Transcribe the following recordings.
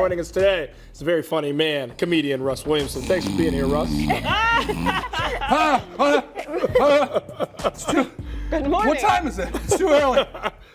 Joining us today is a very funny man, comedian Russ Williamson. Thanks for being here, Russ. Good morning. What time is it? It's too early.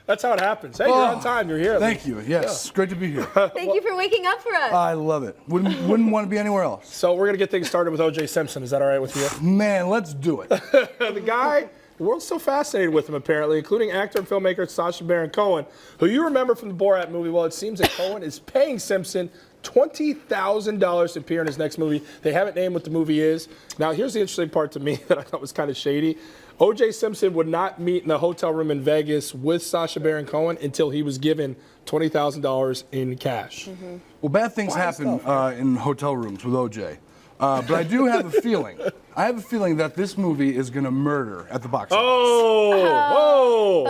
That's how it happens. Hey, you're on time. You're here. Thank you. Yes, great to be here. Thank you for waking up for us. I love it. Wouldn't want to be anywhere else. So we're going to get things started with OJ Simpson. Is that all right with you? Man, let's do it. The guy, the world's so fascinated with him, apparently, including actor and filmmaker Sacha Baron Cohen, who you remember from the Borat movie. Well, it seems that Cohen is paying Simpson $20,000 to appear in his next movie. They haven't named what the movie is. Now, here's the interesting part to me that I thought was kind of shady. OJ Simpson would not meet in the hotel room in Vegas with Sacha Baron Cohen until he was given $20,000 in cash. Mm-hmm. Well, bad things happen in hotel rooms with OJ. But I do have a feeling. I have a feeling that this movie is going to murder at the box office. Oh!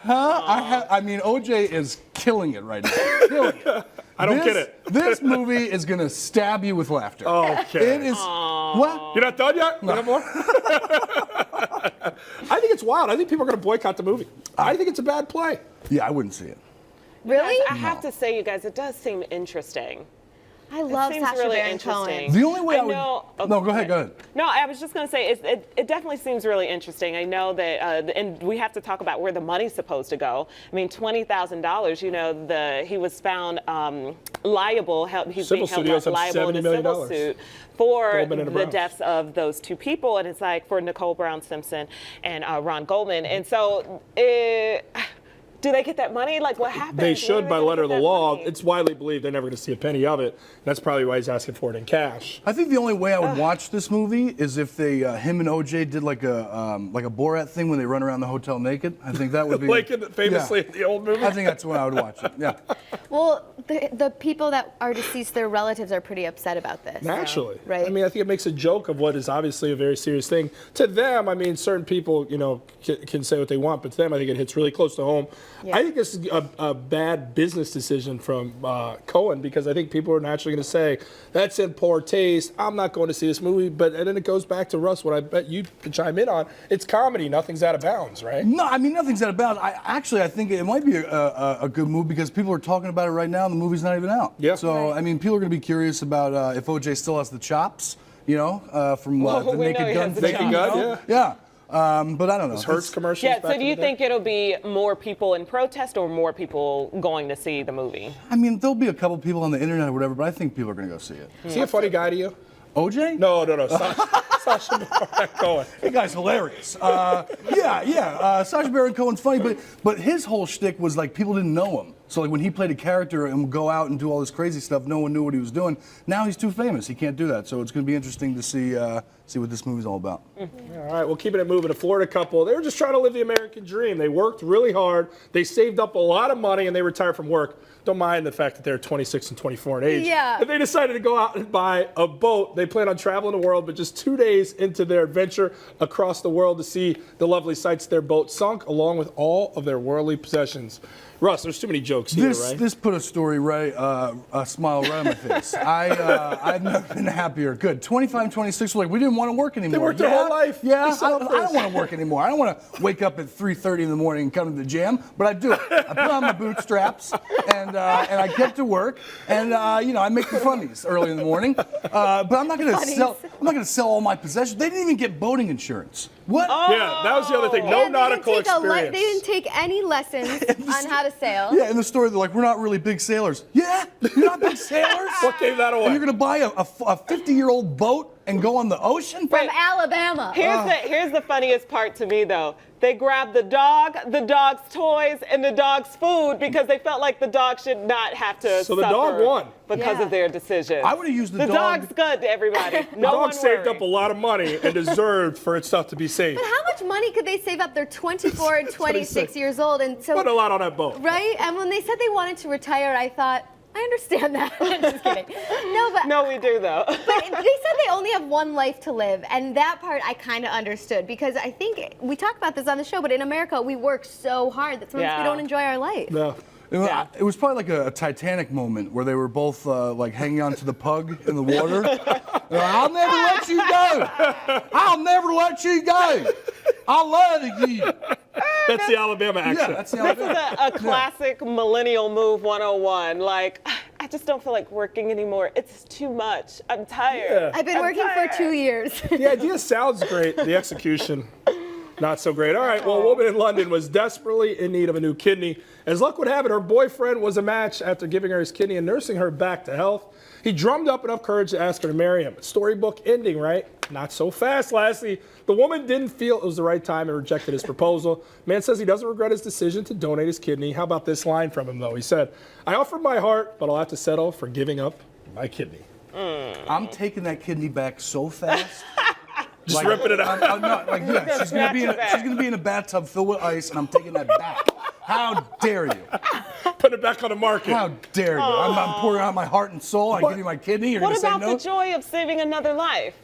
I mean, OJ is killing it right now. Killing it. I don't get it. This movie is going to stab you with laughter. Okay. It is. What? You're not done yet? No. More? I think it's wild. I think people are going to boycott the movie. I think it's a bad play. Yeah, I wouldn't see it. Really? I have to say, you guys, it does seem interesting. I love seems Sacha really Baron interesting. Cohen. The only way I would. know, No, go ahead. Go ahead. No, I was just going to say, it definitely seems really interesting. I know that, and we have to talk about where the money's supposed to go. I mean, $20,000, you know, he was found liable, he's being held liable in a civil suit for the deaths of those two people. And it's like for Nicole Brown Simpson and Ron Goldman. And so, do they get that money? Like, what happens? They should by letter of the law. Money? It's widely believed they're never going to see a penny of it. That's probably why he's asking for it in cash. I think the only way I would watch this movie is if they, him and OJ did like a Borat thing when they run around the hotel naked. I think that would be like famously in the old movie. I think that's when I would watch it. Yeah. Well, the people that are deceased, their relatives are pretty upset about this. Naturally. So, right? I mean, I think it makes a joke of what is obviously a very serious thing. To them, I mean, certain people, you know, can say what they want, but to them, I think it hits really close to home. Yeah. I think this is a bad business decision from Cohen, because I think people are naturally going to say, that's in poor taste. I'm not going to see this movie. But and then it goes back to Russ, what I bet you can chime in on. It's comedy. Nothing's out of bounds, right? No, I mean, nothing's out of bounds. I think it might be a good move because people are talking about it right now and the movie's not even out. Yeah. So, I mean, people are going to be curious about if OJ still has the chops, you know, from the Naked Gun thing. Naked Gun, yeah. But I don't know. This Hertz commercials. Yeah, so do you think it'll be more people in protest or more people going to see the movie? I mean, there'll be a couple people on the internet or whatever, but I think people are going to go see it. Is he a funny guy to you? OJ? No. Sacha Baron Cohen. That guy's hilarious. Sacha Baron Cohen's funny, but his whole shtick was like people didn't know him. So like when he played a character and would go out and do all this crazy stuff, no one knew what he was doing. Now he's too famous. He can't do that. So it's going to be interesting to see what this movie's all about. All right, well, keeping it moving. A Florida couple, they were just trying to live the American dream. They worked really hard. They saved up a lot of money, and they retired from work. Don't mind the fact that they're 26 and 24 in age. Yeah. And they decided to go out and buy a boat. They plan on traveling the world, but just 2 days into their adventure across the world to see the lovely sights, their boat sunk, along with all of their worldly possessions. Russ, there's too many jokes here, right? This put a story a smile right on my face. I've never been happier. Good. 25 and 26 were like, we didn't want to work anymore. They worked their whole life. Yeah, I don't want to work anymore. I don't want to wake up at 3:30 in the morning and come to the gym, but I do it. I put on my bootstraps and I get to work, and I make the funnies early in the morning. But I'm not going to sell. I'm not going to sell all my possessions. They didn't even get boating insurance. What? Oh. Yeah, that was the other thing. No And nautical they experience. they didn't take any lessons on how to sail. Yeah, in the story, they're like, we're not really big sailors. Yeah, you're not big sailors? What gave that away? And you're going to buy a 50-year-old boat and go on the ocean? From Alabama. Here's the funniest part to me, though. They grabbed the dog's toys, and the dog's food because they felt like the dog should not have to So the dog won. because of their decision. I would have used the dog. The dog's good to everybody. The dog saved up a lot of money and deserved for its stuff to be saved. But how much money could they save up? They're 24 and 26 years old, and so Put a lot on that boat. right. And when they said they wanted to retire, I thought, I understand that. Just kidding. No, we do though. But they said they only have one life to live, and that part I kind of understood because I think we talk about this on the show, but in America we work so hard that sometimes we don't enjoy our life. No. It was probably like a Titanic moment where they were both like hanging on to the pug in the water. They're like, I'll never let you go. I'll never let you go. I love you. That's the Alabama accent. Yeah, that's the This is Alabama. a classic millennial move 101. Like, I just don't feel like working anymore. It's too much. I'm tired. Yeah. I've been I'm working tired. for 2 years. The idea sounds great. The execution, not so great. All right, well, a woman in London was desperately in need of a new kidney. As luck would have it, her boyfriend was a match after giving her his kidney and nursing her back to health. He drummed up enough courage to ask her to marry him. Storybook ending, right? Not so fast, Lassie. The woman didn't feel it was the right time and rejected his proposal. Man says he doesn't regret his decision to donate his kidney. How about this line from him, though? He said, I offered my heart, but I'll have to settle for giving up my kidney. I'm taking that kidney back so fast. Just ripping it out. I'm not, like, yeah, she's gonna be in a bathtub filled with ice, and I'm taking that back. How dare you? Putting it back on the market. How dare you? I'm pouring out my heart and soul. I give you my kidney. You're What gonna say about no? the joy of saving another life?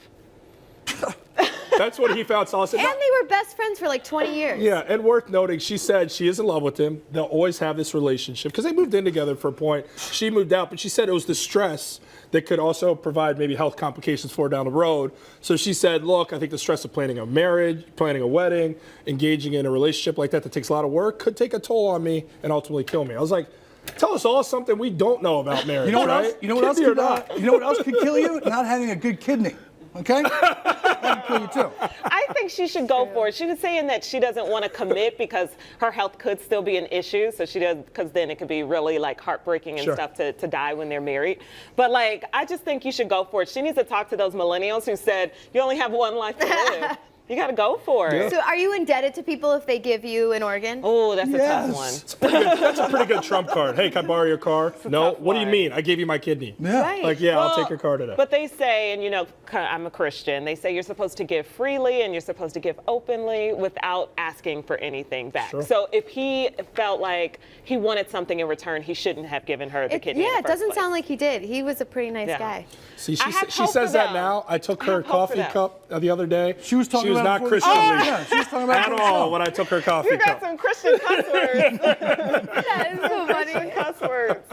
That's what he found solace in. And they were best friends for like 20 years. Yeah, and worth noting, she said she is in love with him. They'll always have this relationship because they moved in together for a point. She moved out, but she said it was the stress that could also provide maybe health complications for her down the road. So she said, look, I think the stress of planning a marriage, planning a wedding, engaging in a relationship like that takes a lot of work could take a toll on me and ultimately kill me. I was like, tell us all something we don't know about marriage, You know what right? else? You know what else Kidney or could? not? You know what else could kill you? Not having a good kidney. Okay? That could kill you too. I think she should go for it. She was saying that she doesn't want to commit because her health could still be an issue. So she does, because then it could be really like heartbreaking and Sure. stuff to die when they're married. But like, I just think you should go for it. She needs to talk to those millennials who said, you only have one life to live. You got to go for it. So are you indebted to people if they give you an organ? Oh, that's a tough one. That's a pretty good trump card. Hey, can I borrow your car? No. tough What do you one. mean? I gave you my kidney. Yeah. Right. Like, yeah, I'll Well, take your car today. But they say, and you know, I'm a Christian, they say you're supposed to give freely and you're supposed to give openly without asking for anything back. Sure. So if he felt like he wanted something in return, he shouldn't have given her the kidney. in Yeah, the it first doesn't place. sound like he did. He was a pretty nice Yeah. guy. See, I have she hope says for that them. now. I took I her have hope for coffee them. cup the other day. She was talking about not it before Christian. Yeah, she was talking about it At before the all show. when I took her coffee You got cup. some Christian cuss words. That is so funny. Cuss words.